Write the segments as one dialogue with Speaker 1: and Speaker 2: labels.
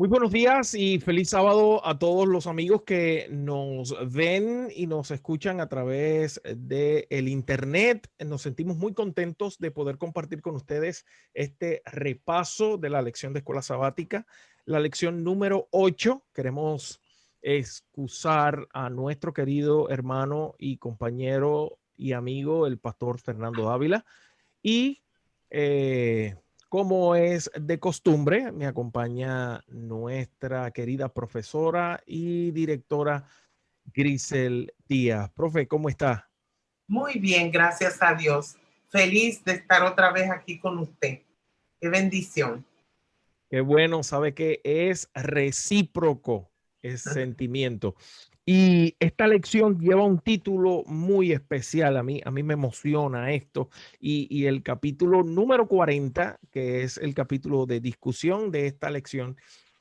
Speaker 1: Muy buenos días y feliz sábado a todos los amigos que nos ven y nos escuchan a través de el internet. Nos sentimos muy contentos de poder compartir con ustedes este repaso de la lección de escuela sabática, la lección número 8. Queremos excusar a nuestro querido hermano y compañero y amigo, el pastor Fernando Dávila, y como es de costumbre, me acompaña nuestra querida profesora y directora Grisel Díaz. Profe, ¿cómo está?
Speaker 2: Muy bien, gracias a Dios. Feliz de estar otra vez aquí con usted. Qué bendición.
Speaker 1: Qué bueno, sabe que es recíproco ese sentimiento. Y esta lección lleva un título muy especial. A mí me emociona esto. Y el capítulo número 40, que es el capítulo de discusión de esta lección,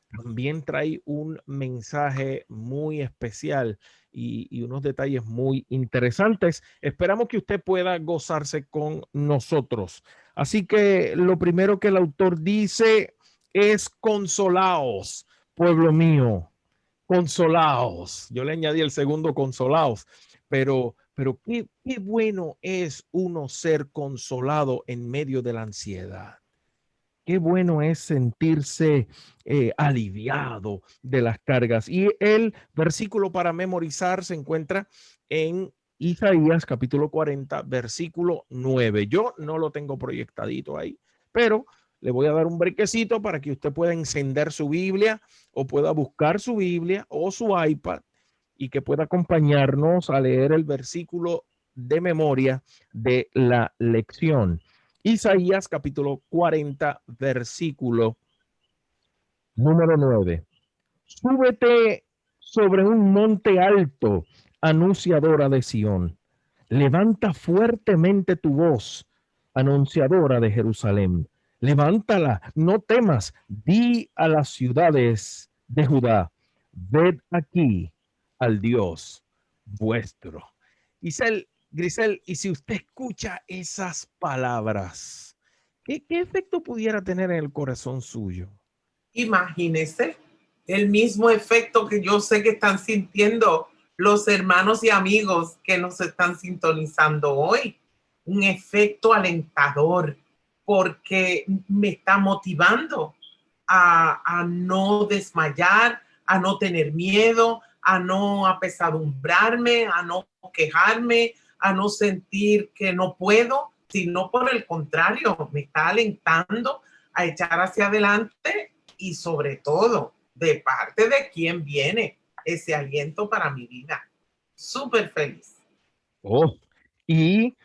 Speaker 1: también trae un mensaje muy especial y unos detalles muy interesantes. Esperamos que usted pueda gozarse con nosotros. Así que lo primero que el autor dice es consolaos, pueblo mío, consolaos. Yo le añadí el segundo consolaos, pero qué bueno es uno ser consolado en medio de la ansiedad. Qué bueno es sentirse aliviado de las cargas. Y el versículo para memorizar se encuentra en Isaías capítulo 40, versículo 9. Yo no lo tengo proyectadito ahí, pero le voy a dar un brequecito para que usted pueda encender su Biblia o pueda buscar su Biblia o su iPad y que pueda acompañarnos a leer el versículo de memoria de la lección. Isaías capítulo 40, versículo número 9. Súbete sobre un monte alto, anunciadora de Sión. Levanta fuertemente tu voz, anunciadora de Jerusalén. Levántala, no temas, di a las ciudades de Judá, ved aquí al Dios vuestro. Grisel, y si usted escucha esas palabras, ¿qué efecto pudiera tener en el corazón suyo?
Speaker 2: Imagínese el mismo efecto que yo sé que están sintiendo los hermanos y amigos que nos están sintonizando hoy. Un efecto alentador porque me está motivando a no desmayar, a no tener miedo, a no apesadumbrarme, a no quejarme, a no sentir que no puedo, sino por el contrario, me está alentando a echar hacia adelante y sobre todo de parte de quién viene ese aliento para mi vida. Súper feliz.
Speaker 1: Oh, y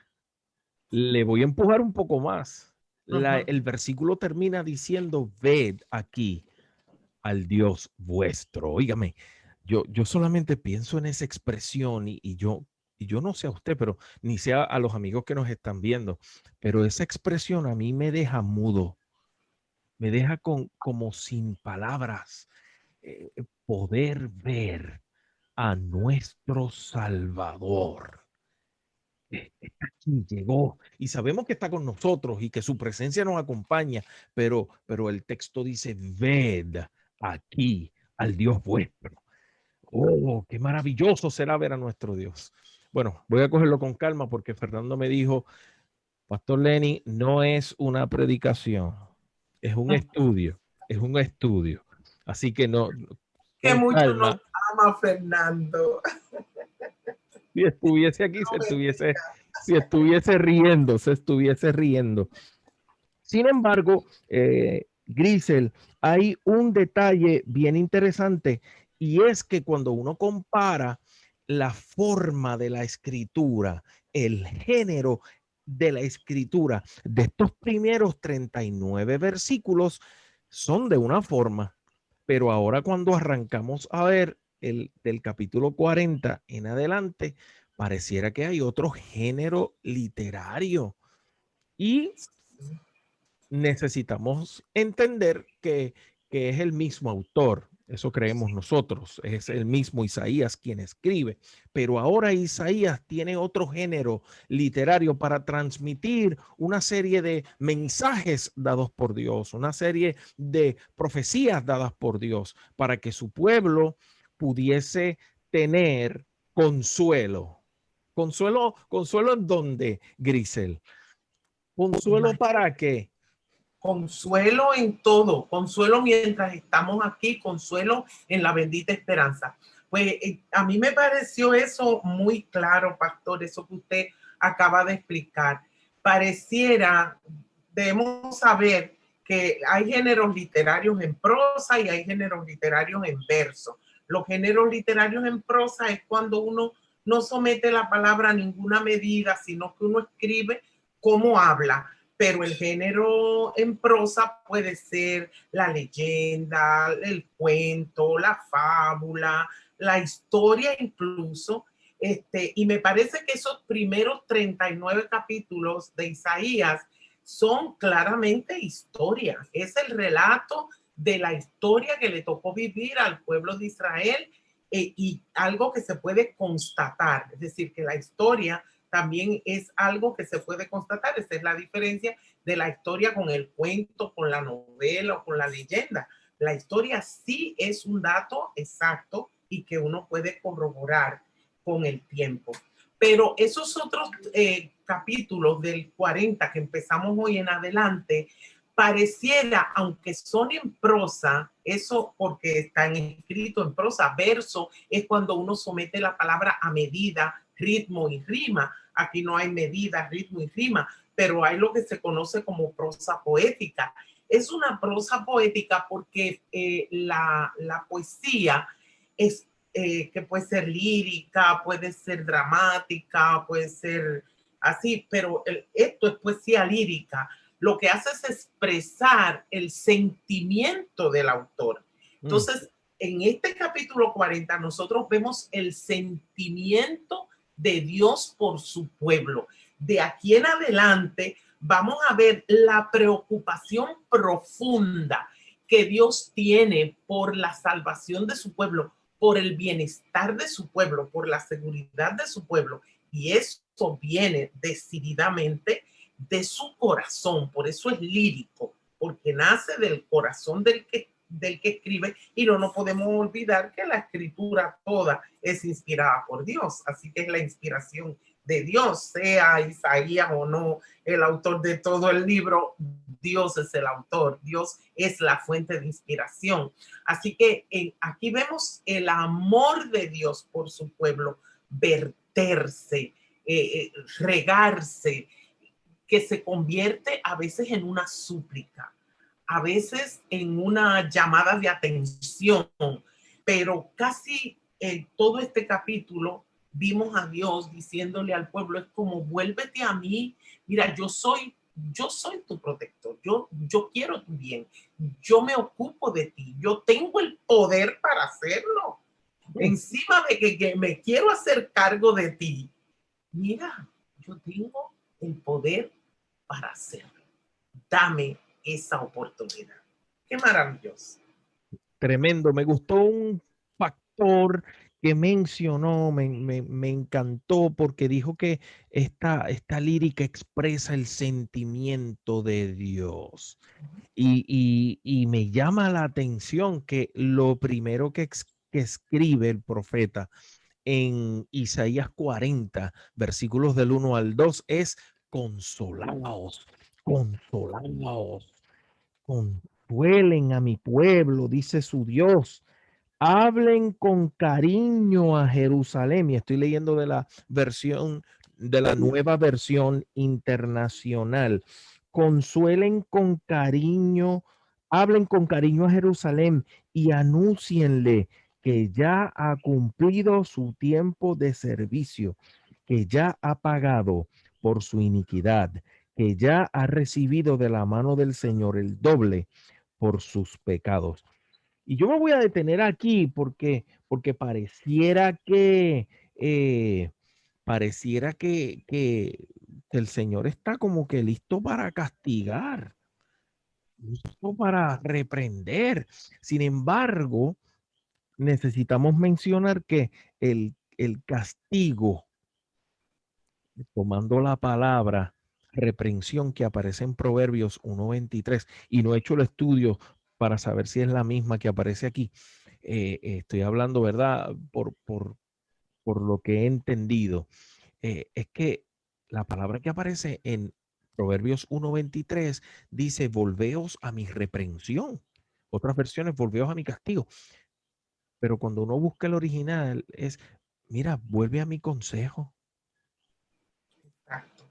Speaker 1: le voy a empujar un poco más.
Speaker 2: Uh-huh.
Speaker 1: El versículo termina diciendo, ved aquí al Dios vuestro. Óigame, yo solamente pienso en esa expresión y yo no sé a usted, pero ni sea a los amigos que nos están viendo, pero esa expresión a mí me deja mudo, me deja como sin palabras, poder ver a nuestro Salvador. Está aquí, llegó y sabemos que está con nosotros y que su presencia nos acompaña, pero el texto dice, ved aquí al Dios vuestro. Oh, qué maravilloso será ver a nuestro Dios. Bueno, voy a cogerlo con calma porque Fernando me dijo, Pastor Lenny, no es una predicación, es un estudio, es un estudio. Así que no,
Speaker 2: Que
Speaker 1: con
Speaker 2: mucho nos
Speaker 1: calma.
Speaker 2: ama Fernando.
Speaker 1: Si estuviese aquí, se estuviese riendo, se estuviese riendo. Sin embargo, Grisel, hay un detalle bien interesante y es que cuando uno compara la forma de la escritura, el género de la escritura de estos primeros 39 versículos son de una forma, pero ahora cuando arrancamos a ver el del capítulo 40 en adelante, pareciera que hay otro género literario y necesitamos entender que es el mismo autor. Eso creemos nosotros. Es el mismo Isaías quien escribe. Pero ahora Isaías tiene otro género literario para transmitir una serie de mensajes dados por Dios, una serie de profecías dadas por Dios para que su pueblo pudiese tener consuelo. Consuelo, consuelo en dónde, Grisel. Consuelo para qué.
Speaker 2: Consuelo en todo, consuelo mientras estamos aquí, consuelo en la bendita esperanza. Pues a mí me pareció eso muy claro, pastor, eso que usted acaba de explicar. Pareciera, debemos saber que hay géneros literarios en prosa y hay géneros literarios en verso. Los géneros literarios en prosa es cuando uno no somete la palabra a ninguna medida, sino que uno escribe como habla. Pero el género en prosa puede ser la leyenda, el cuento, la fábula, la historia incluso. Y me parece que esos primeros 39 capítulos de Isaías son claramente historias. Es el relato de la historia que le tocó vivir al pueblo de Israel y algo que se puede constatar. Es decir, que la historia también es algo que se puede constatar. Esa es la diferencia de la historia con el cuento, con la novela o con la leyenda. La historia sí es un dato exacto y que uno puede corroborar con el tiempo. Pero esos otros capítulos del 40 que empezamos hoy en adelante, pareciera, aunque son en prosa, eso porque están escritos en prosa, verso es cuando uno somete la palabra a medida, ritmo y rima. Aquí no hay medida, ritmo y rima, pero hay lo que se conoce como prosa poética. Es una prosa poética porque la poesía es que puede ser lírica, puede ser dramática, puede ser así, pero esto es poesía lírica. Lo que hace es expresar el sentimiento del autor. Entonces, en este capítulo 40, nosotros vemos el sentimiento de Dios por su pueblo. De aquí en adelante, vamos a ver la preocupación profunda que Dios tiene por la salvación de su pueblo, por el bienestar de su pueblo, por la seguridad de su pueblo. Y eso viene decididamente de su corazón, por eso es lírico, porque nace del corazón del que escribe, y no podemos olvidar que la escritura toda es inspirada por Dios, así que es la inspiración de Dios, sea Isaías o no el autor de todo el libro, Dios es el autor, Dios es la fuente de inspiración. Así que aquí vemos el amor de Dios por su pueblo verterse, regarse, que se convierte a veces en una súplica, a veces en una llamada de atención, pero casi en todo este capítulo vimos a Dios diciéndole al pueblo, es como vuélvete a mí, mira, yo soy tu protector, yo quiero tu bien, yo me ocupo de ti, yo tengo el poder para hacerlo. Encima de que me quiero hacer cargo de ti, mira, yo tengo el poder para hacerlo. Dame esa oportunidad. Qué maravilloso.
Speaker 1: Tremendo. Me gustó un factor que mencionó, me encantó porque dijo que esta lírica expresa el sentimiento de Dios. Y me llama la atención que lo primero que escribe el profeta en Isaías 40, versículos del 1 al 2, es consolaos, consolaos, consuelen a mi pueblo, dice su Dios. Hablen con cariño a Jerusalén. Y estoy leyendo de la versión, de la nueva versión internacional. Consuelen con cariño, hablen con cariño a Jerusalén y anúncienle que ya ha cumplido su tiempo de servicio, que ya ha pagado por su iniquidad, que ya ha recibido de la mano del Señor el doble por sus pecados. Y yo me voy a detener aquí porque pareciera que el Señor está como que listo para castigar, listo para reprender. Sin embargo, necesitamos mencionar que el castigo, tomando la palabra reprensión que aparece en Proverbios 1:23, y no he hecho el estudio para saber si es la misma que aparece aquí. Estoy hablando, ¿verdad? Por lo que he entendido. Es que la palabra que aparece en Proverbios 1:23 dice, volveos a mi reprensión. Otras versiones, volveos a mi castigo. Pero cuando uno busca el original es, mira, vuelve a mi consejo.
Speaker 2: Exacto.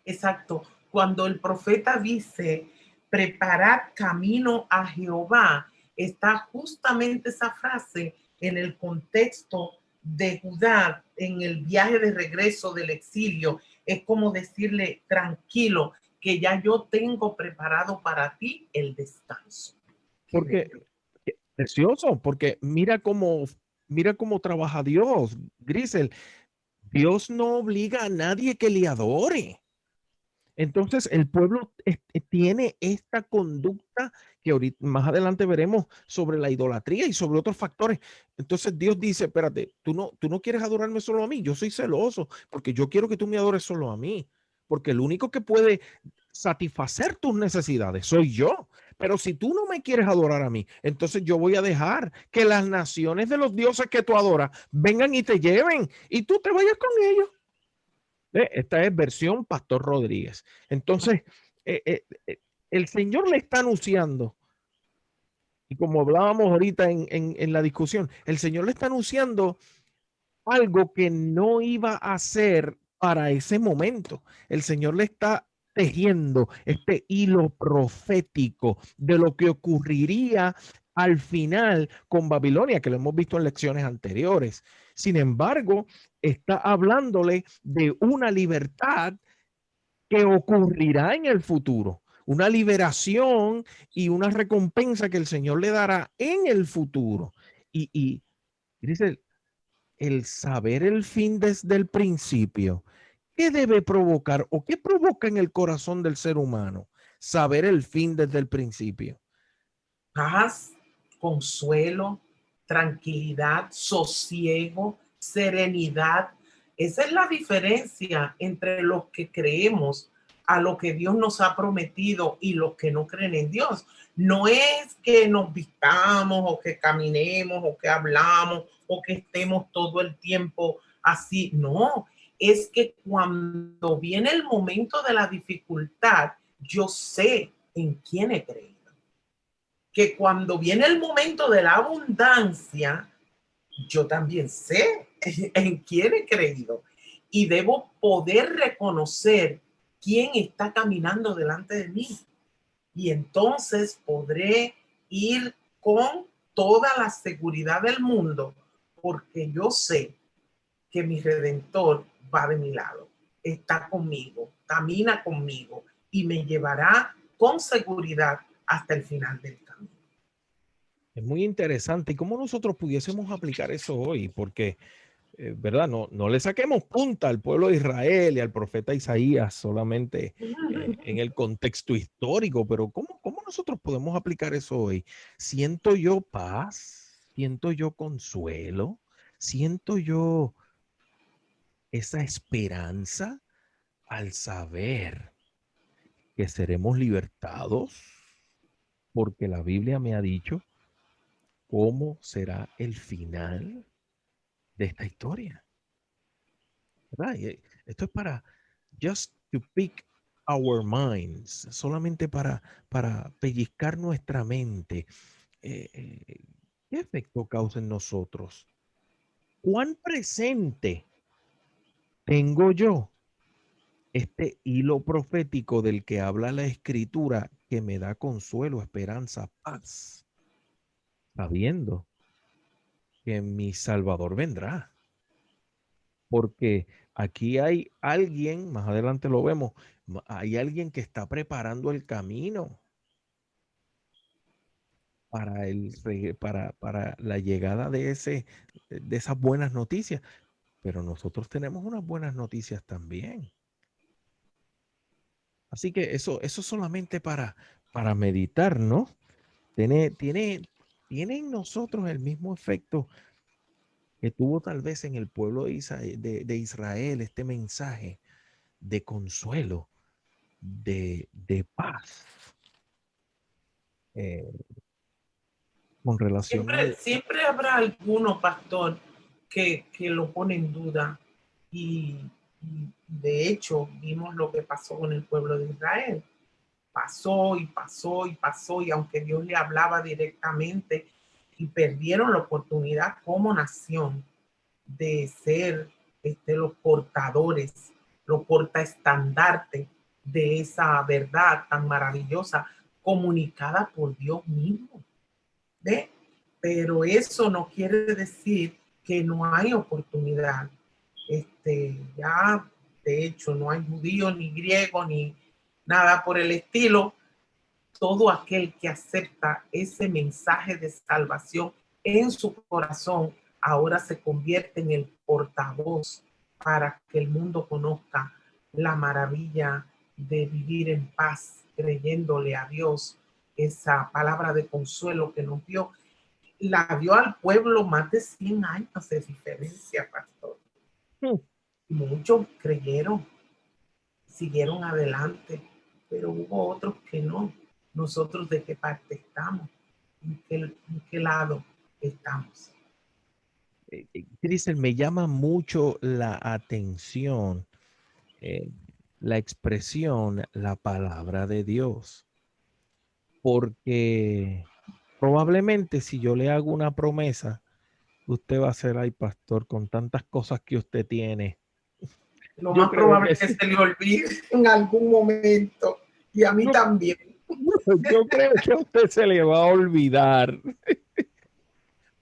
Speaker 2: Exacto. Cuando el profeta dice, preparad camino a Jehová, está justamente esa frase en el contexto de Judá en el viaje de regreso del exilio. Es como decirle, tranquilo, que ya yo tengo preparado para ti el descanso.
Speaker 1: Porque, precioso, porque mira cómo trabaja Dios, Grisel. Dios no obliga a nadie que le adore. Entonces el pueblo tiene esta conducta que ahorita, más adelante veremos sobre la idolatría y sobre otros factores. Entonces Dios dice, espérate, tú no quieres adorarme solo a mí, yo soy celoso porque yo quiero que tú me adores solo a mí, porque el único que puede satisfacer tus necesidades soy yo. Pero si tú no me quieres adorar a mí, entonces yo voy a dejar que las naciones de los dioses que tú adoras vengan y te lleven y tú te vayas con ellos. Esta es versión Pastor Rodríguez. Entonces, el Señor le está anunciando, y como hablábamos ahorita en la discusión, el Señor le está anunciando algo que no iba a hacer para ese momento. El Señor le está tejiendo este hilo profético de lo que ocurriría al final con Babilonia, que lo hemos visto en lecciones anteriores. Sin embargo, está hablándole de una libertad que ocurrirá en el futuro, una liberación y una recompensa que el Señor le dará en el futuro. Y dice, el saber el fin desde el principio, ¿qué debe provocar o qué provoca en el corazón del ser humano? Saber el fin desde el principio.
Speaker 2: Paz, consuelo, tranquilidad, sosiego, serenidad. Esa es la diferencia entre los que creemos a lo que Dios nos ha prometido y los que no creen en Dios. No es que nos vistamos o que caminemos o que hablamos o que estemos todo el tiempo así. No, es que cuando viene el momento de la dificultad, yo sé en quién he creído. Que cuando viene el momento de la abundancia, yo también sé en quién he creído y debo poder reconocer quién está caminando delante de mí. Y entonces podré ir con toda la seguridad del mundo porque yo sé que mi Redentor va de mi lado, está conmigo, camina conmigo y me llevará con seguridad hasta el final del camino.
Speaker 1: Es muy interesante. ¿Y cómo nosotros pudiésemos aplicar eso hoy? Porque, ¿verdad? No le saquemos punta al pueblo de Israel y al profeta Isaías solamente en el contexto histórico, pero ¿cómo nosotros podemos aplicar eso hoy? ¿Siento yo paz? ¿Siento yo consuelo? ¿Siento yo esa esperanza al saber que seremos libertados? Porque la Biblia me ha dicho cómo será el final de esta historia, ¿verdad? Esto es para just to pick our minds, solamente para pellizcar nuestra mente. ¿Qué efecto causa en nosotros? ¿Cuán presente tengo yo este hilo profético del que habla la escritura que me da consuelo, esperanza, paz, sabiendo que mi Salvador vendrá? Porque aquí hay alguien, más adelante lo vemos, hay alguien que está preparando el camino para para la llegada de esas buenas noticias. Pero nosotros tenemos unas buenas noticias también. Así que eso solamente para meditar, ¿no? Tiene tiene en nosotros el mismo efecto que tuvo tal vez en el pueblo de Israel este mensaje de consuelo, de paz, eh, con relación
Speaker 2: Siempre,
Speaker 1: al...
Speaker 2: siempre habrá alguno, pastor, que lo pone en duda. Y de hecho, vimos lo que pasó con el pueblo de Israel. Pasó y pasó y pasó, y aunque Dios le hablaba directamente, y perdieron la oportunidad como nación de ser los portadores, los portaestandarte de esa verdad tan maravillosa comunicada por Dios mismo. ¿Ve? Pero eso no quiere decir que no hay oportunidad. Ya, de hecho, no hay judío, ni griego, ni nada por el estilo. Todo aquel que acepta ese mensaje de salvación en su corazón, ahora se convierte en el portavoz para que el mundo conozca la maravilla de vivir en paz, creyéndole a Dios esa palabra de consuelo que nos dio. La dio al pueblo más de 100 años de diferencia, pastor. Muchos creyeron, siguieron adelante, pero hubo otros que no. Nosotros de qué parte estamos, en qué lado estamos.
Speaker 1: Cristel, me llama mucho la atención eh, la expresión, la palabra de Dios, porque probablemente si yo le hago una promesa, usted va a ser, ay, pastor, con tantas cosas que usted tiene.
Speaker 2: Lo
Speaker 1: Yo
Speaker 2: más
Speaker 1: creo
Speaker 2: probable
Speaker 1: que
Speaker 2: es que
Speaker 1: sí.
Speaker 2: se le olvide en algún momento, y a mí
Speaker 1: Yo,
Speaker 2: también.
Speaker 1: yo creo que a usted se le va a olvidar.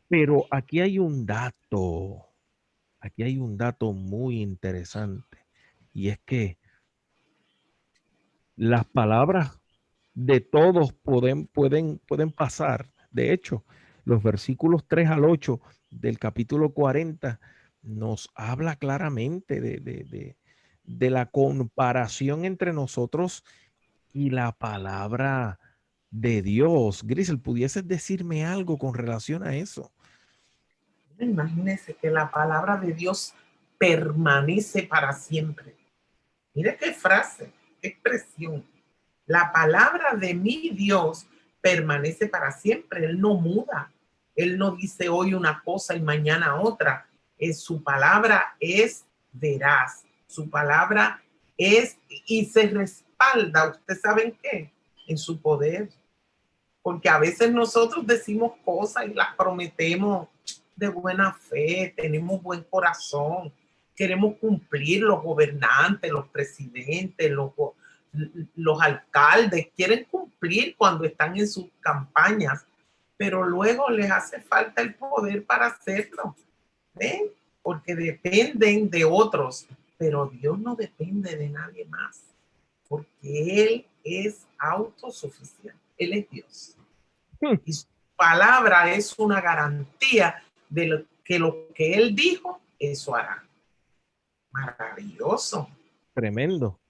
Speaker 1: Pero aquí hay un dato muy interesante, y es que las palabras de todos pueden pasar. De hecho, los versículos 3 al 8 del capítulo 40 nos habla claramente de la comparación entre nosotros y la palabra de Dios. Grisel, ¿pudieses decirme algo con relación a eso?
Speaker 2: Imagínense que la palabra de Dios permanece para siempre. Mire qué frase, qué expresión. La palabra de mi Dios permanece para siempre. Él no muda. Él no dice hoy una cosa y mañana otra. Su palabra es veraz. Su palabra es y se respalda. ¿Ustedes saben qué? En su poder. Porque a veces nosotros decimos cosas y las prometemos de buena fe, tenemos buen corazón, queremos cumplir. Los gobernantes, los presidentes, los alcaldes quieren cumplir cuando están en sus campañas, pero luego les hace falta el poder para hacerlo. ¿Ven? Porque dependen de otros, pero Dios no depende de nadie más, porque Él es autosuficiente, Él es Dios.
Speaker 1: Hmm,
Speaker 2: Y su palabra es una garantía de lo que Él dijo, eso hará. Maravilloso.
Speaker 1: tremendo.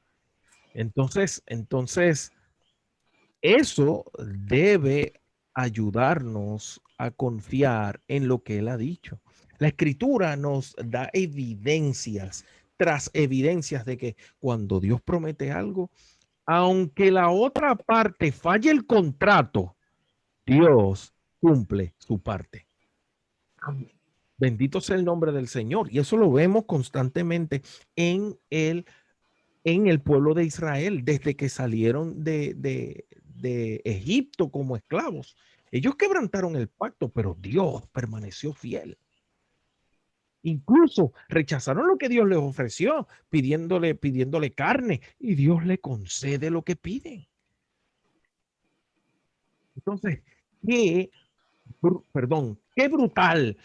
Speaker 1: Entonces, eso debe ayudarnos a confiar en lo que Él ha dicho. La escritura nos da evidencias tras evidencias de que cuando Dios promete algo, aunque la otra parte falle el contrato, Dios cumple su parte.
Speaker 2: Amén.
Speaker 1: Bendito sea el nombre del Señor. Y eso lo vemos constantemente en el pueblo de Israel, desde que salieron de Egipto como esclavos. Ellos quebrantaron el pacto, pero Dios permaneció fiel. Incluso rechazaron lo que Dios les ofreció, pidiéndole carne, y Dios le concede lo que piden. Entonces, qué brutal,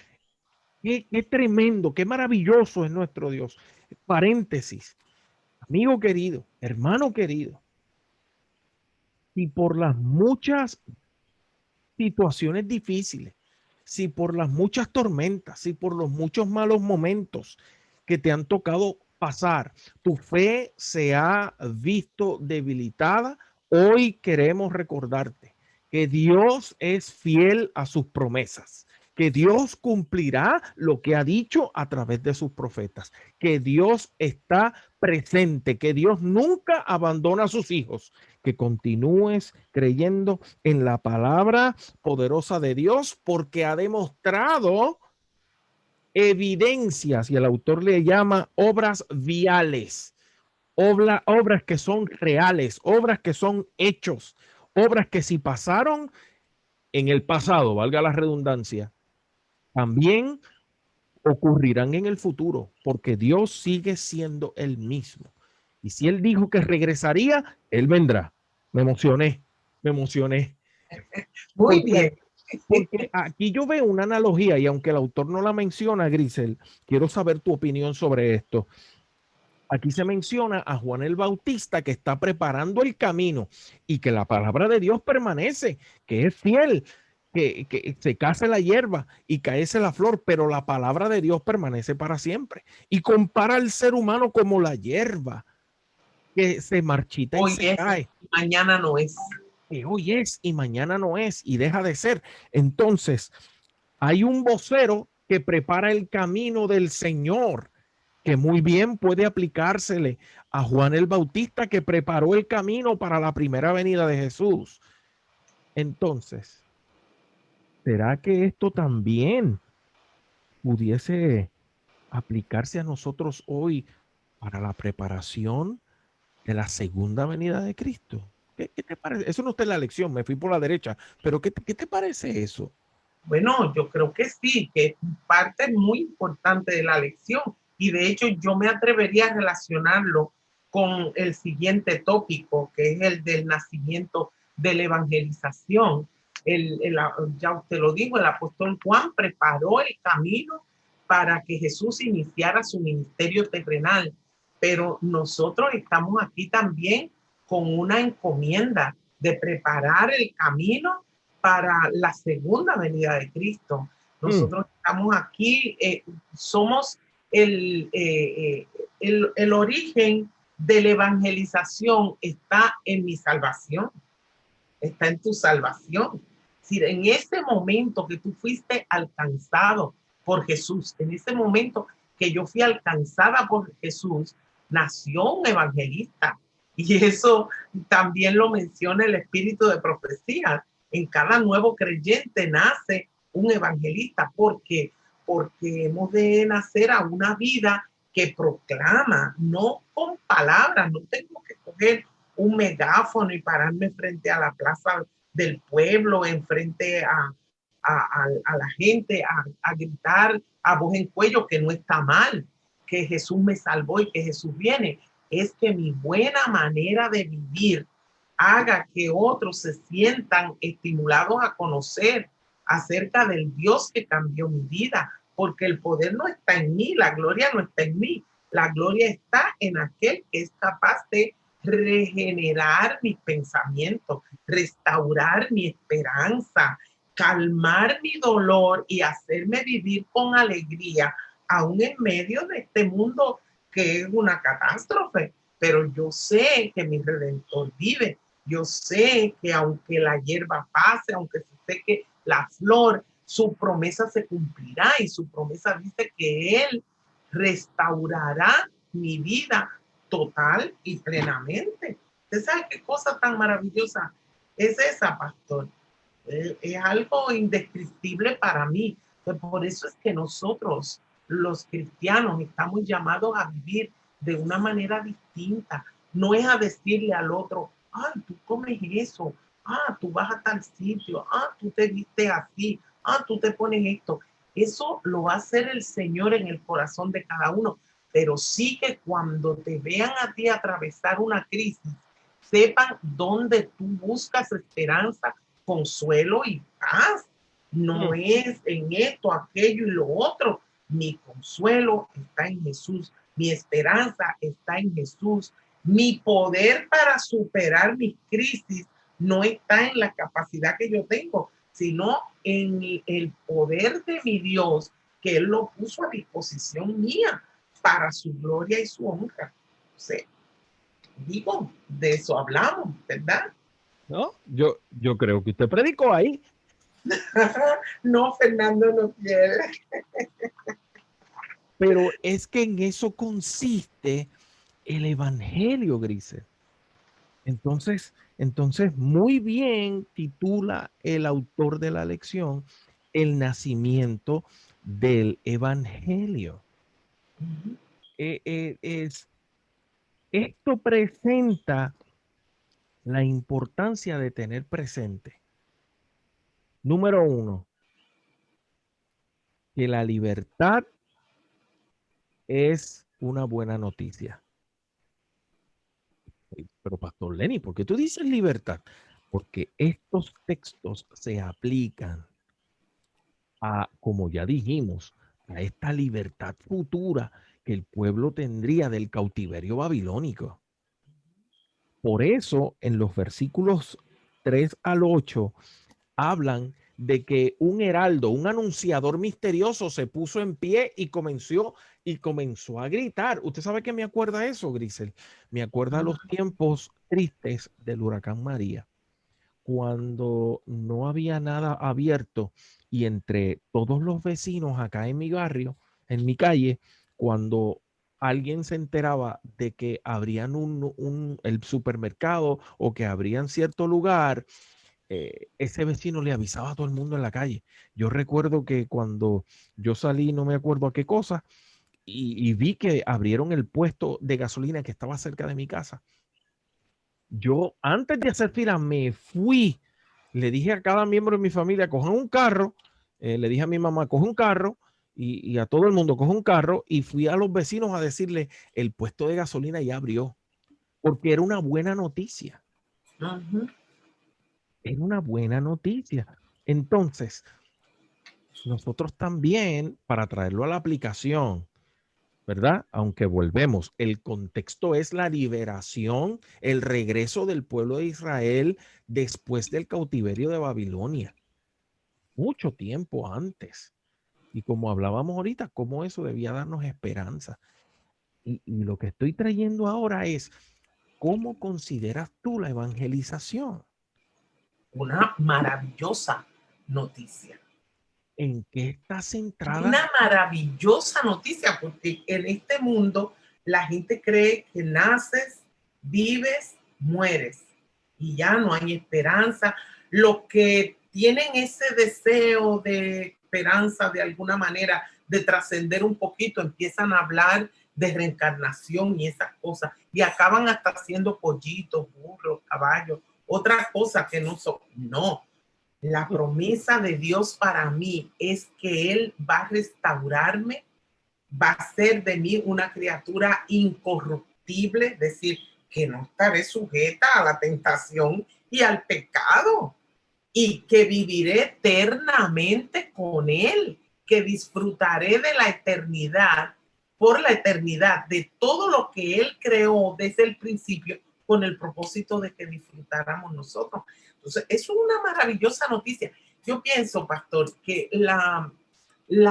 Speaker 1: qué tremendo, qué maravilloso es nuestro Dios. Paréntesis, amigo querido, hermano querido, y por las muchas situaciones difíciles, si por las muchas tormentas, si por los muchos malos momentos que te han tocado pasar, tu fe se ha visto debilitada, hoy queremos recordarte que Dios es fiel a sus promesas, que Dios cumplirá lo que ha dicho a través de sus profetas, que Dios está presente, que Dios nunca abandona a sus hijos, que continúes creyendo en la palabra poderosa de Dios porque ha demostrado evidencias, y el autor le llama obras viales, obras que son reales, obras que son hechos, obras que si pasaron en el pasado, valga la redundancia, también ocurrirán en el futuro, porque Dios sigue siendo el mismo. Y si Él dijo que regresaría, Él vendrá. Me emocioné, me emocioné.
Speaker 2: Muy
Speaker 1: Porque,
Speaker 2: bien.
Speaker 1: porque aquí yo veo una analogía, y aunque el autor no la menciona, Grisel, quiero saber tu opinión sobre esto. Aquí se menciona a Juan el Bautista que está preparando el camino y que la palabra de Dios permanece, que es fiel, que se case la hierba y caece la flor, pero la palabra de Dios permanece para siempre. Y compara al ser humano como la hierba que se marchita y
Speaker 2: Hoy
Speaker 1: se
Speaker 2: es,
Speaker 1: cae,
Speaker 2: mañana no es.
Speaker 1: que hoy es y mañana no es y deja de ser. Entonces, hay un vocero que prepara el camino del Señor, que muy bien puede aplicársele a Juan el Bautista, que preparó el camino para la primera venida de Jesús. Entonces, ¿será que esto también pudiese aplicarse a nosotros hoy para la preparación de la segunda venida de Cristo? ¿Qué te parece? Eso no está en la lección, me fui por la derecha, pero ¿qué te parece eso?
Speaker 2: Bueno, yo creo que sí, que es parte muy importante de la lección. Y de hecho yo me atrevería a relacionarlo con el siguiente tópico, que es el del nacimiento de la evangelización. Ya usted lo dijo, el apóstol Juan preparó el camino para que Jesús iniciara su ministerio terrenal, pero nosotros estamos aquí también con una encomienda de preparar el camino para la segunda venida de Cristo.
Speaker 1: Mm,
Speaker 2: Nosotros estamos aquí, somos el origen de la evangelización está en mi salvación, está en tu salvación. Si en ese momento que tú fuiste alcanzado por Jesús, en ese momento que yo fui alcanzada por Jesús, nació un evangelista. Y eso también lo menciona el espíritu de profecía. En cada nuevo creyente nace un evangelista. ¿Por qué? Porque hemos de nacer a una vida que proclama, no con palabras, no tengo que coger un megáfono y pararme frente a la plaza del pueblo, enfrente a la gente, a gritar a voz en cuello que no está mal, que Jesús me salvó y que Jesús viene. Es que mi buena manera de vivir haga que otros se sientan estimulados a conocer acerca del Dios que cambió mi vida, porque el poder no está en mí, la gloria no está en mí, la gloria está en aquel que es capaz de regenerar mis pensamientos, restaurar mi esperanza, calmar mi dolor y hacerme vivir con alegría, aún en medio de este mundo que es una catástrofe. Pero yo sé que mi Redentor vive. Yo sé que aunque la hierba pase, aunque se seque la flor, su promesa se cumplirá y su promesa dice que Él restaurará mi vida total y plenamente. ¿Usted sabe qué cosa tan maravillosa es esa, pastor? Es algo indescriptible para mí. Pues por eso es que nosotros, los cristianos, estamos llamados a vivir de una manera distinta. No es a decirle al otro, ay, tú comes eso, tú vas a tal sitio, tú te viste así, tú te pones esto. Eso lo va a hacer el Señor en el corazón de cada uno, pero sí que cuando te vean a ti atravesar una crisis, sepan dónde tú buscas esperanza, consuelo y paz. No
Speaker 1: mm,
Speaker 2: es en esto, aquello y lo otro. Mi consuelo está en Jesús, mi esperanza está en Jesús, mi poder para superar mis crisis no está en la capacidad que yo tengo, sino en el poder de mi Dios, que Él lo puso a disposición mía para su gloria y su honra. O sea, digo, de eso hablamos, ¿verdad?
Speaker 1: ¿no? Yo creo que usted predicó ahí.
Speaker 2: No, Fernando no quiere.
Speaker 1: Pero es que en eso consiste el evangelio, Grisel. Entonces, muy bien titula el autor de la lección el nacimiento del evangelio. Esto presenta la importancia de tener presente, número uno, que la libertad es una buena noticia. Pero Pastor Lenny, ¿por qué tú dices libertad? Porque estos textos se aplican a, como ya dijimos, a esta libertad futura que el pueblo tendría del cautiverio babilónico. Por eso, en los versículos 3 al 8, hablan de que un heraldo, un anunciador misterioso se puso en pie y comenzó a gritar. ¿Usted sabe qué me acuerda eso, Grisel? Me acuerda los tiempos tristes del huracán María, cuando no había nada abierto y entre todos los vecinos acá en mi barrio, en mi calle, cuando alguien se enteraba de que abrían el supermercado o que abrían cierto lugar, ese vecino le avisaba a todo el mundo en la calle. Yo recuerdo que cuando yo salí, no me acuerdo a qué cosa, y vi que abrieron el puesto de gasolina que estaba cerca de mi casa. Yo, antes de hacer fila, me fui. Le dije a cada miembro de mi familia, cojan un carro. Le dije a mi mamá, coge un carro. Y a todo el mundo, coge un carro. Y fui a los vecinos a decirle, el puesto de gasolina ya abrió. Porque era una buena noticia. Era una buena noticia. Entonces, nosotros también, para traerlo a la aplicación, ¿verdad? Aunque volvemos, el contexto es la liberación, el regreso del pueblo de Israel después del cautiverio de Babilonia, mucho tiempo antes. Y como hablábamos ahorita, cómo eso debía darnos esperanza. Y lo que estoy trayendo ahora es, ¿cómo consideras tú la evangelización?
Speaker 2: Una maravillosa noticia.
Speaker 1: ¿En qué está centrada?
Speaker 2: Una maravillosa noticia, porque en este mundo la gente cree que naces, vives, mueres y ya no hay esperanza. Los que tienen ese deseo de esperanza de alguna manera, de trascender un poquito, empiezan a hablar de reencarnación y esas cosas y acaban hasta haciendo pollitos, burros, caballos, otras cosas que no son. No, la promesa de Dios para mí es que Él va a restaurarme, va a hacer de mí una criatura incorruptible, es decir, que no estaré sujeta a la tentación y al pecado, y que viviré eternamente con Él, que disfrutaré de la eternidad, por la eternidad, de todo lo que Él creó desde el principio, con el propósito de que disfrutáramos nosotros. Entonces, es una maravillosa noticia. Yo pienso, pastor, que la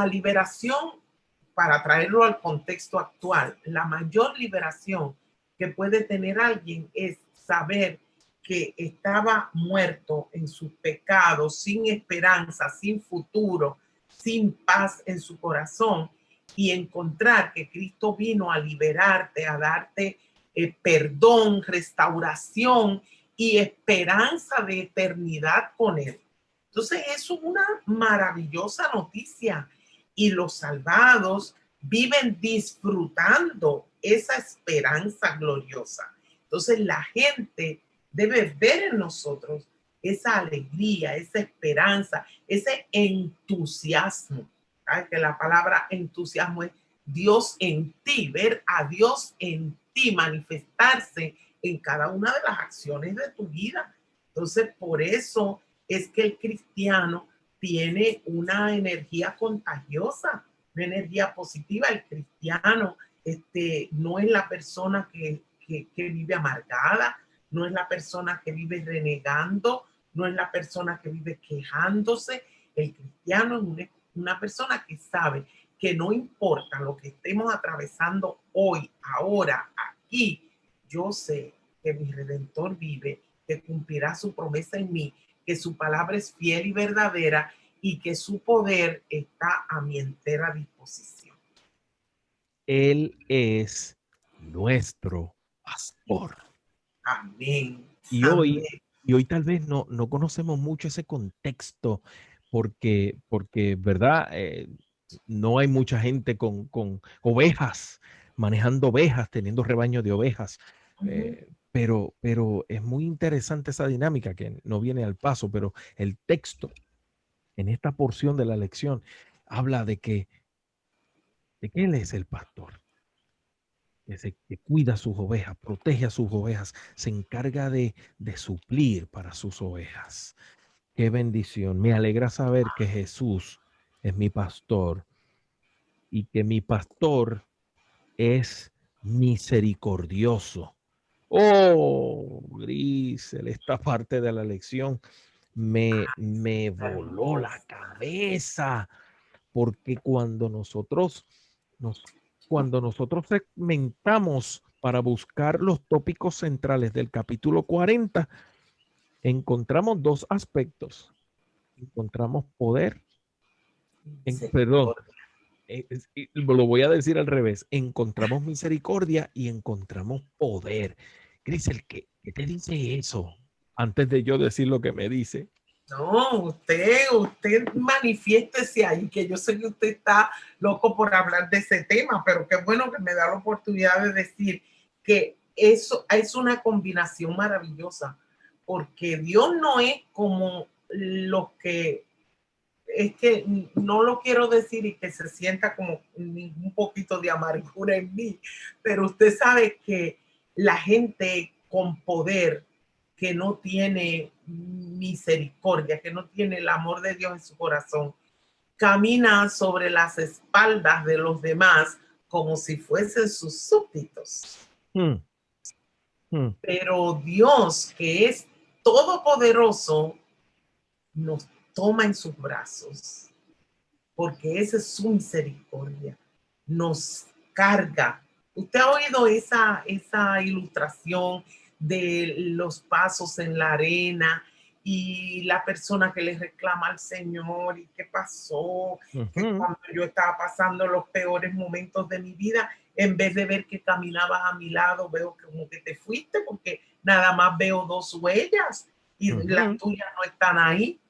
Speaker 2: liberación, para traerlo al contexto actual, la mayor liberación que puede tener alguien es saber que estaba muerto en sus pecados, sin esperanza, sin futuro, sin paz en su corazón, y encontrar que Cristo vino a liberarte, a darte perdón, restauración y esperanza de eternidad con Él. Entonces, eso es una maravillosa noticia y los salvados viven disfrutando esa esperanza gloriosa. Entonces, la gente debe ver en nosotros esa alegría, esa esperanza, ese entusiasmo. ¿Sabes? Que la palabra entusiasmo es Dios en ti, ver a Dios en ti manifestarse en cada una de las acciones de tu vida. Entonces, por eso es que el cristiano tiene una energía contagiosa, una energía positiva. El cristiano no es la persona que vive amargada, no es la persona que vive renegando, no es la persona que vive quejándose. El cristiano es una persona que sabe que no importa lo que estemos atravesando hoy, ahora, aquí, yo sé que mi Redentor vive, que cumplirá su promesa en mí, que su palabra es fiel y verdadera y que su poder está a mi entera disposición.
Speaker 1: Él es nuestro pastor.
Speaker 2: Amén.
Speaker 1: Y
Speaker 2: Amén.
Speaker 1: hoy, y hoy tal vez no conocemos mucho ese contexto porque ¿verdad? No hay mucha gente con ovejas, manejando ovejas, teniendo rebaño de ovejas. Pero es muy interesante esa dinámica que no viene al paso, pero el texto en esta porción de la lección habla de que Él es el pastor, que cuida sus ovejas, protege a sus ovejas, se encarga de suplir para sus ovejas. Qué bendición. Me alegra saber que Jesús es mi pastor y que mi pastor es misericordioso. Oh, Grisel, esta parte de la lección me voló la cabeza, porque cuando nosotros segmentamos para buscar los tópicos centrales del capítulo 40, encontramos dos aspectos. Encontramos poder, perdón, lo voy a decir al revés. Encontramos misericordia y encontramos poder. Grisel, ¿qué te dice eso? Antes de yo decir lo que me dice.
Speaker 2: No, usted manifiéstese ahí, que yo sé que usted está loco por hablar de ese tema, pero qué bueno que me da la oportunidad de decir que eso es una combinación maravillosa, porque Dios no es como los que, es que no lo quiero decir y que se sienta como un poquito de amargura en mí, pero usted sabe que la gente con poder que no tiene misericordia, que no tiene el amor de Dios en su corazón, camina sobre las espaldas de los demás como si fuesen sus súbditos. Pero Dios, que es todopoderoso, nos toma en sus brazos, porque esa es su misericordia. Nos carga. ¿Usted ha oído esa ilustración de los pasos en la arena y la persona que le reclama al Señor y qué pasó? Que cuando yo estaba pasando los peores momentos de mi vida, en vez de ver que caminabas a mi lado, veo como que te fuiste porque nada más veo dos huellas y las tuyas no están ahí.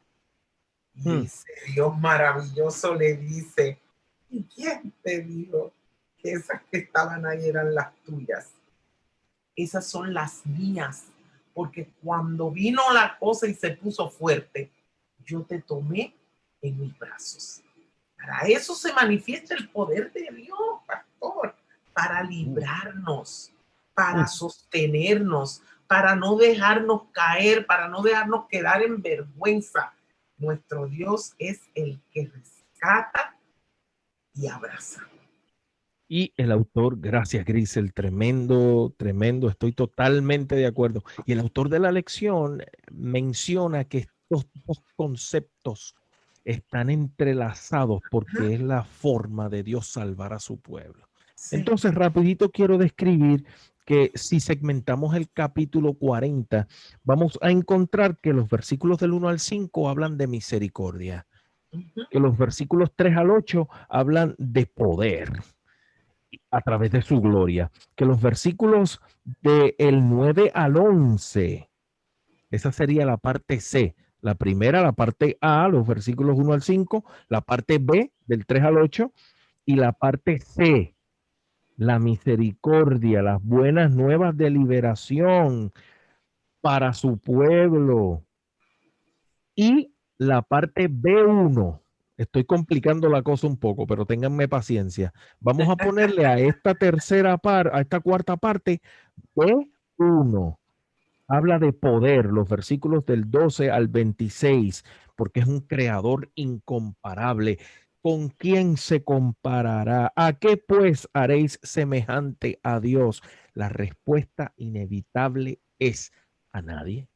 Speaker 2: Y ese Dios maravilloso le dice, ¿y quién te dijo que esas que estaban ahí eran las tuyas? Esas son las mías, porque cuando vino la cosa y se puso fuerte, yo te tomé en mis brazos. Para eso se manifiesta el poder de Dios, pastor, para librarnos, para sostenernos, para no dejarnos caer, para no dejarnos quedar en vergüenza. Nuestro Dios es el que rescata y abraza.
Speaker 1: Y el autor, gracias Grisel, tremendo, tremendo, estoy totalmente de acuerdo. Y el autor de la lección menciona que estos dos conceptos están entrelazados porque es la forma de Dios salvar a su pueblo. Sí. Entonces, rapidito quiero describir que si segmentamos el capítulo 40, vamos a encontrar que los versículos del 1 al 5 hablan de misericordia, que los versículos 3 al 8 hablan de poder a través de su gloria, que los versículos del 9 al 11, esa sería la parte C, la primera, la parte A, los versículos 1 al 5, la parte B, del 3 al 8, y la parte C, la misericordia, las buenas nuevas de liberación para su pueblo. Y la parte B1, estoy complicando la cosa un poco, pero ténganme paciencia. Vamos a ponerle a esta a esta cuarta parte, B1. Habla de poder, los versículos del 12 al 26, porque es un creador incomparable. ¿Con quién se comparará? ¿A qué pues haréis semejante a Dios? La respuesta inevitable es a nadie.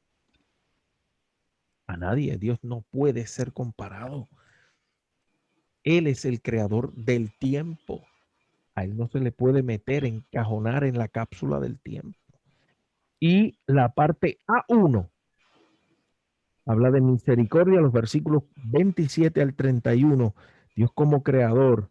Speaker 1: A nadie. Dios no puede ser comparado. Él es el creador del tiempo. A él no se le puede encajonar en la cápsula del tiempo. Y la parte A1 Habla de misericordia, los versículos 27 al 31. Dios como creador,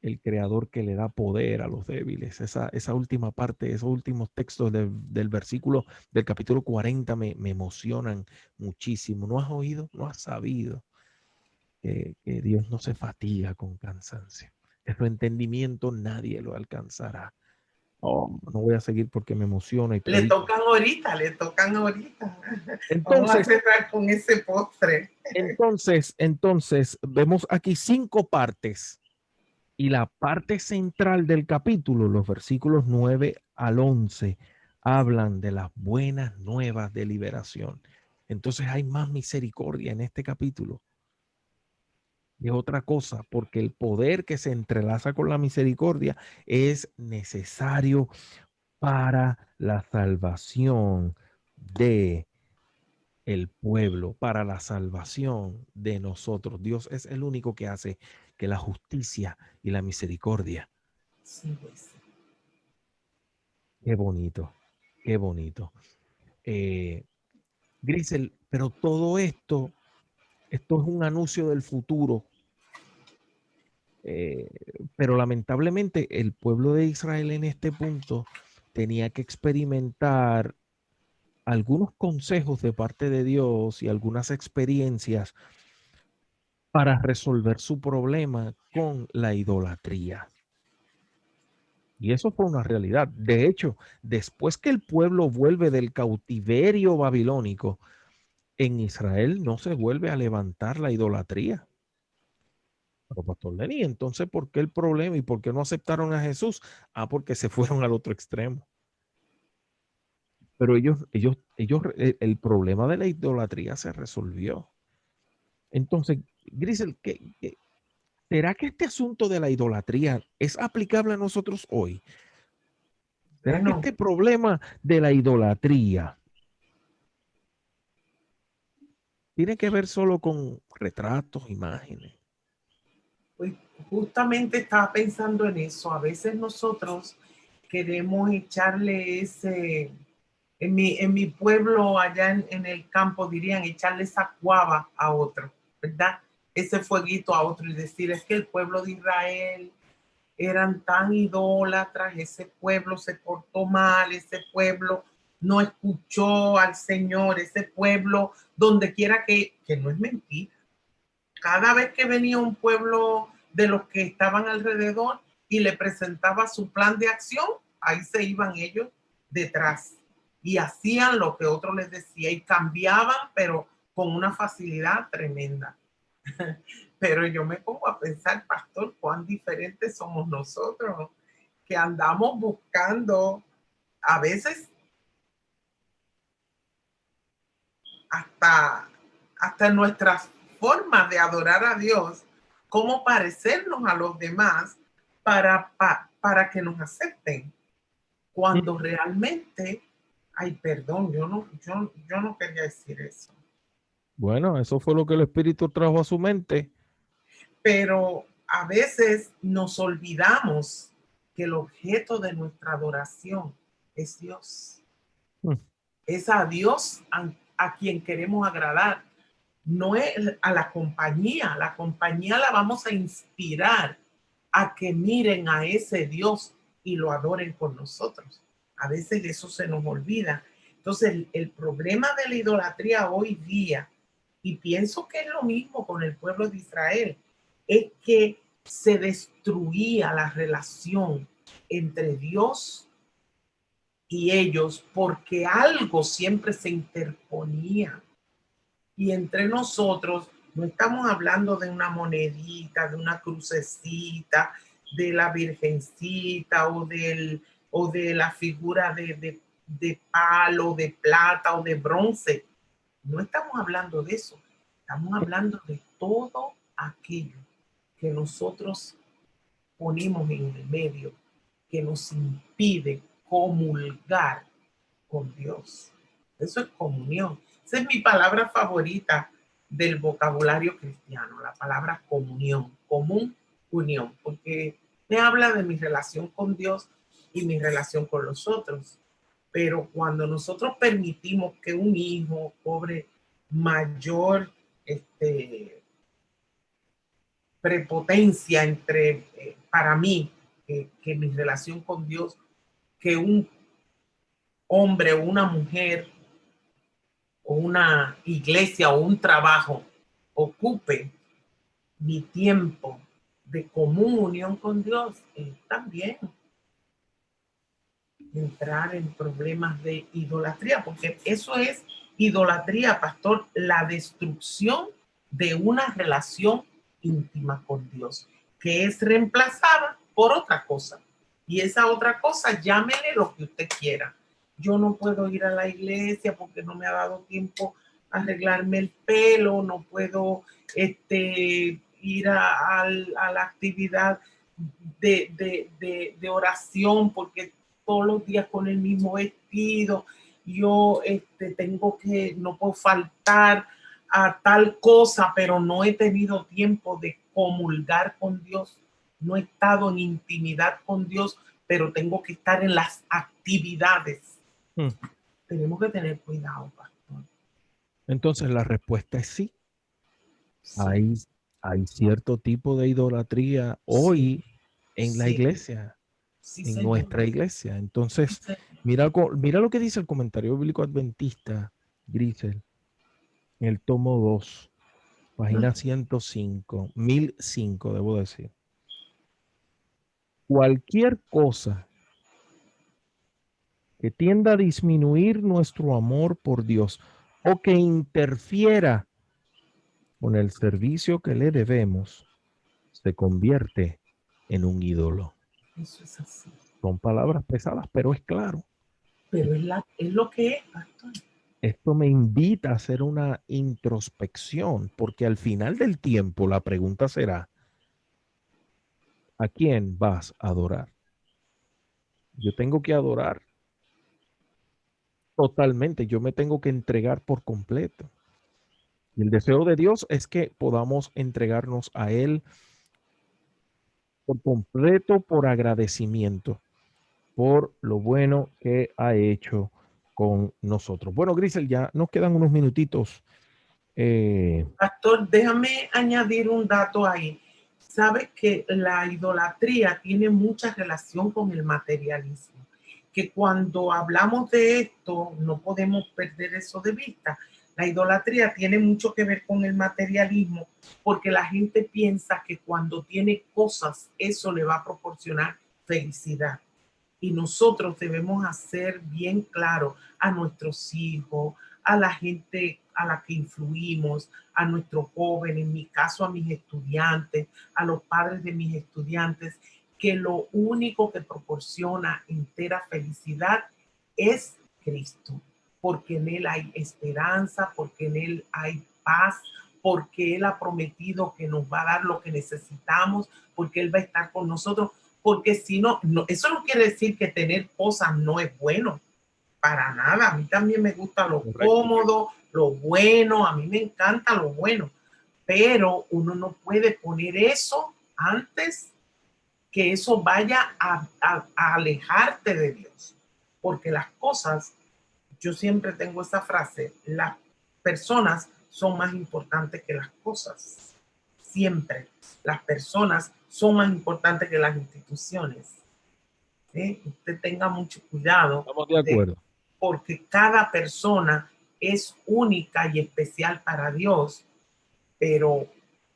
Speaker 1: el creador que le da poder a los débiles. Esa última parte, esos últimos textos del versículo del capítulo 40 me emocionan muchísimo. ¿No has oído? ¿No has sabido que Dios no se fatiga con cansancio? En su entendimiento nadie lo alcanzará. Oh, no voy a seguir porque me emociona y
Speaker 2: Le
Speaker 1: predico.
Speaker 2: tocan ahorita, le tocan ahorita. Vamos a
Speaker 1: Entonces,
Speaker 2: cerrar con ese postre.
Speaker 1: entonces, vemos aquí 5 partes y la parte central del capítulo, los versículos 9 al 11, hablan de las buenas nuevas de liberación. Entonces hay más misericordia en este capítulo. Es otra cosa, porque el poder que se entrelaza con la misericordia es necesario para la salvación de el pueblo, para la salvación de nosotros. Dios es el único que hace que la justicia y la misericordia.
Speaker 2: Sí, pues.
Speaker 1: Qué bonito, qué bonito. Grisel, pero todo esto es un anuncio del futuro. Eh, pero lamentablemente el pueblo de Israel en este punto tenía que experimentar algunos consejos de parte de Dios y algunas experiencias para resolver su problema con la idolatría. Y eso fue una realidad. De hecho, después que el pueblo vuelve del cautiverio babilónico, en Israel no se vuelve a levantar la idolatría. Pero Pastor Lenny, entonces, ¿por qué el problema y por qué no aceptaron a Jesús? Ah, porque se fueron al otro extremo. Pero el problema de la idolatría se resolvió. Entonces, Grisel, ¿será que este asunto de la idolatría es aplicable a nosotros hoy? ¿Será que
Speaker 2: Bueno,
Speaker 1: este problema de la idolatría tiene que ver solo con retratos, imágenes?
Speaker 2: pues justamente estaba pensando en eso. A veces nosotros queremos echarle ese, en mi pueblo allá en el campo dirían echarle esa cuava a otro, ¿verdad? Ese fueguito a otro y decir, es que el pueblo de Israel eran tan idólatras, ese pueblo se portó mal, ese pueblo no escuchó al Señor, ese pueblo, donde quiera que no es mentira. Cada vez que venía un pueblo de los que estaban alrededor y le presentaba su plan de acción, ahí se iban ellos detrás y hacían lo que otro les decía y cambiaban, pero con una facilidad tremenda. Pero yo me pongo a pensar, pastor, cuán diferentes somos nosotros, que andamos buscando a veces hasta, hasta nuestras formas de adorar a Dios, cómo parecernos a los demás para que nos acepten, cuando realmente, ay, perdón, yo no quería decir eso,
Speaker 1: Bueno, eso fue lo que el Espíritu trajo a su mente.
Speaker 2: pero a veces nos olvidamos que el objeto de nuestra adoración es Dios.
Speaker 1: Mm.
Speaker 2: Es a Dios a quien queremos agradar, no es a la compañía la vamos a inspirar a que miren a ese Dios y lo adoren con nosotros. A veces eso se nos olvida. Entonces, el problema de la idolatría hoy día, y pienso que es lo mismo con el pueblo de Israel, es que se destruía la relación entre Dios y ellos porque algo siempre se interponía. Y entre nosotros no estamos hablando de una monedita, de una crucecita, de la virgencita o de la figura de palo, de plata o de bronce. No estamos hablando de eso. Estamos hablando de todo aquello que nosotros ponemos en el medio, que nos impide comulgar con Dios. Eso es comunión. Esa es mi palabra favorita del vocabulario cristiano, la palabra comunión, común, unión, porque me habla de mi relación con Dios y mi relación con los otros. Pero cuando nosotros permitimos que un hijo cobre mayor prepotencia para mí, que mi relación con Dios, que un hombre o una mujer o una iglesia o un trabajo ocupe mi tiempo de común unión con Dios, también entrar en problemas de idolatría, porque eso es idolatría, pastor, la destrucción de una relación íntima con Dios, que es reemplazada por otra cosa. Y esa otra cosa, llámele lo que usted quiera. Yo no puedo ir a la iglesia porque no me ha dado tiempo a arreglarme el pelo, no puedo ir a la actividad de oración porque todos los días con el mismo vestido. Yo tengo que, no puedo faltar a tal cosa, pero no he tenido tiempo de comulgar con Dios. No he estado en intimidad con Dios, pero tengo que estar en las actividades. Tenemos que tener cuidado, pastor.
Speaker 1: Entonces la respuesta es sí. Sí. Hay cierto tipo de idolatría hoy en la iglesia, en nuestra iglesia. Entonces, mira lo que dice el comentario bíblico adventista, Grisel, en el tomo 2, página 105, 1005, debo decir. Cualquier cosa que tienda a disminuir nuestro amor por Dios o que interfiera con el servicio que le debemos, se convierte en un ídolo.
Speaker 2: Eso es así.
Speaker 1: Son palabras pesadas, pero es claro.
Speaker 2: Pero es lo que es, pastor.
Speaker 1: Esto me invita a hacer una introspección, porque al final del tiempo la pregunta será, ¿a quién vas a adorar? Yo tengo que adorar totalmente, yo me tengo que entregar por completo. Y el deseo de Dios es que podamos entregarnos a Él por completo, por agradecimiento, por lo bueno que ha hecho con nosotros. Bueno, Grisel, ya nos quedan unos minutitos.
Speaker 2: Pastor, déjame añadir un dato ahí. Sabes que la idolatría tiene mucha relación con el materialismo, que cuando hablamos de esto no podemos perder eso de vista. La idolatría tiene mucho que ver con el materialismo, porque la gente piensa que cuando tiene cosas, eso le va a proporcionar felicidad. Y nosotros debemos hacer bien claro a nuestros hijos, a la gente a la que influimos, a nuestros jóvenes, en mi caso a mis estudiantes, a los padres de mis estudiantes, que lo único que proporciona entera felicidad es Cristo, porque en Él hay esperanza, porque en Él hay paz, porque Él ha prometido que nos va a dar lo que necesitamos, porque Él va a estar con nosotros, porque si no, eso no quiere decir que tener cosas no es bueno, para nada. A mí también me gusta lo cómodo, lo bueno, a mí me encanta lo bueno, pero uno no puede poner eso antes que eso vaya a alejarte de Dios, porque las cosas, yo siempre tengo esa frase, las personas son más importantes que las cosas, siempre. Las personas son más importantes que las instituciones. Usted tenga mucho cuidado.
Speaker 1: Estamos de acuerdo.
Speaker 2: Porque cada persona es única y especial para Dios, pero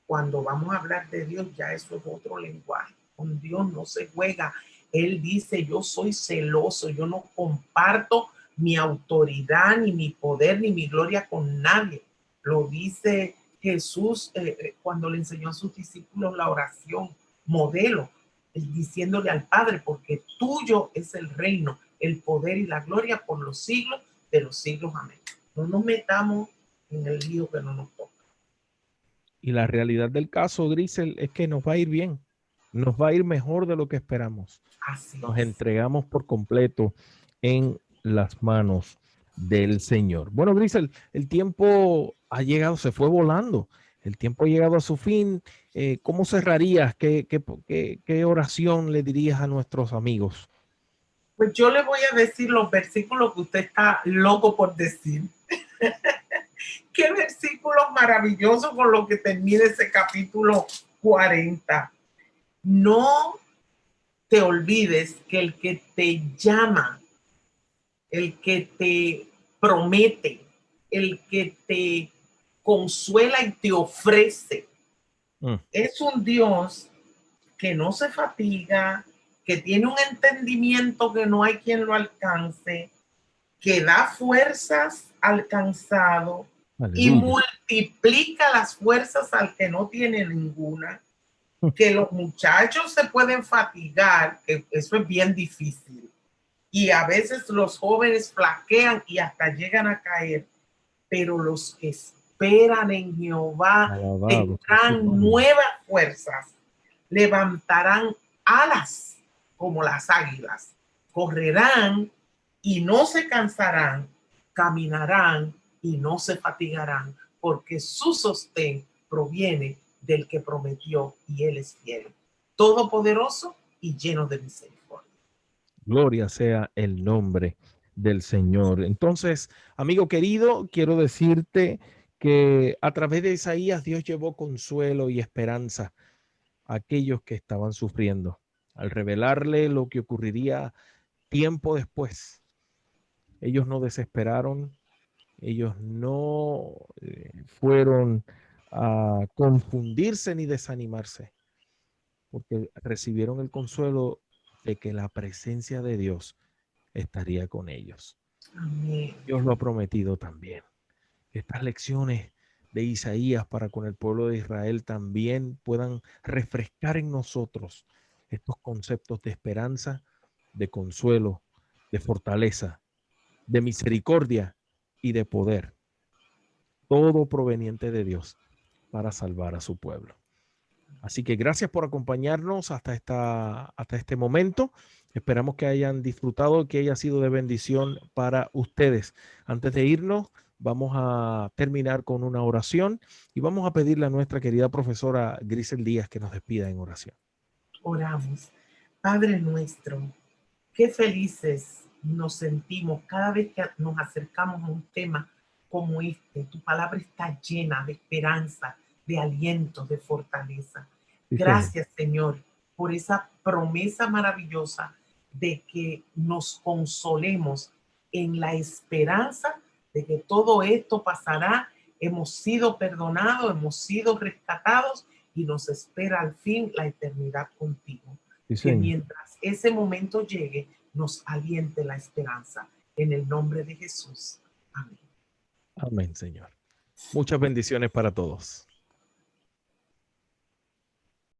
Speaker 2: cuando vamos a hablar de Dios ya eso es otro lenguaje. Con Dios no se juega. Él dice, yo soy celoso, yo no comparto mi autoridad, ni mi poder, ni mi gloria con nadie. Lo dice Jesús cuando le enseñó a sus discípulos la oración modelo, diciéndole al Padre, porque tuyo es el reino, el poder y la gloria por los siglos de los siglos. Amén. No nos metamos en el lío que no nos toca.
Speaker 1: Y la realidad del caso, Grisel, es que nos va a ir bien. Nos va a ir mejor de lo que esperamos.
Speaker 2: Así
Speaker 1: nos
Speaker 2: es.
Speaker 1: Entregamos por completo en las manos del Señor. Bueno, Grisel, el tiempo ha llegado, se fue volando. El tiempo ha llegado a su fin. ¿Cómo cerrarías? ¿Qué oración le dirías a nuestros amigos?
Speaker 2: Pues yo le voy a decir los versículos que usted está loco por decir. Qué versículos maravillosos con lo que termina ese capítulo 40. No te olvides que el que te llama, el que te promete, el que te consuela y te ofrece, es un Dios que no se fatiga, que tiene un entendimiento que no hay quien lo alcance, que da fuerzas al cansado y multiplica las fuerzas al que no tiene ninguna. Que los muchachos se pueden fatigar, que eso es bien difícil. Y a veces los jóvenes flaquean y hasta llegan a caer, pero los que esperan en Jehová tendrán nuevas fuerzas, levantarán alas como las águilas, correrán y no se cansarán, caminarán y no se fatigarán, porque su sostén proviene del que prometió y él es fiel, todopoderoso y lleno de misericordia.
Speaker 1: Gloria sea el nombre del Señor. Entonces, amigo querido, quiero decirte que a través de Isaías Dios llevó consuelo y esperanza a aquellos que estaban sufriendo, al revelarle lo que ocurriría tiempo después. Ellos no desesperaron, ellos no fueron a confundirse ni desanimarse, porque recibieron el consuelo de que la presencia de Dios estaría con ellos.
Speaker 2: Amén.
Speaker 1: Dios lo ha prometido también. Estas lecciones de Isaías para con el pueblo de Israel también puedan refrescar en nosotros estos conceptos de esperanza, de consuelo, de fortaleza, de misericordia y de poder. Todo proveniente de Dios para salvar a su pueblo. Así que gracias por acompañarnos hasta este momento. Esperamos que hayan disfrutado, que haya sido de bendición para ustedes. Antes de irnos, vamos a terminar con una oración y vamos a pedirle a nuestra querida profesora Grisel Díaz que nos despida en oración.
Speaker 2: Oramos. Padre nuestro, qué felices nos sentimos cada vez que nos acercamos a un tema como este. Tu palabra está llena de esperanza, de aliento, de fortaleza. Gracias, Señor, por esa promesa maravillosa de que nos consolemos en la esperanza de que todo esto pasará. Hemos sido perdonados, hemos sido rescatados y nos espera al fin la eternidad contigo. Que mientras ese momento llegue, nos aliente la esperanza. En el nombre de Jesús. Amén.
Speaker 1: Amén, Señor. Muchas bendiciones para todos.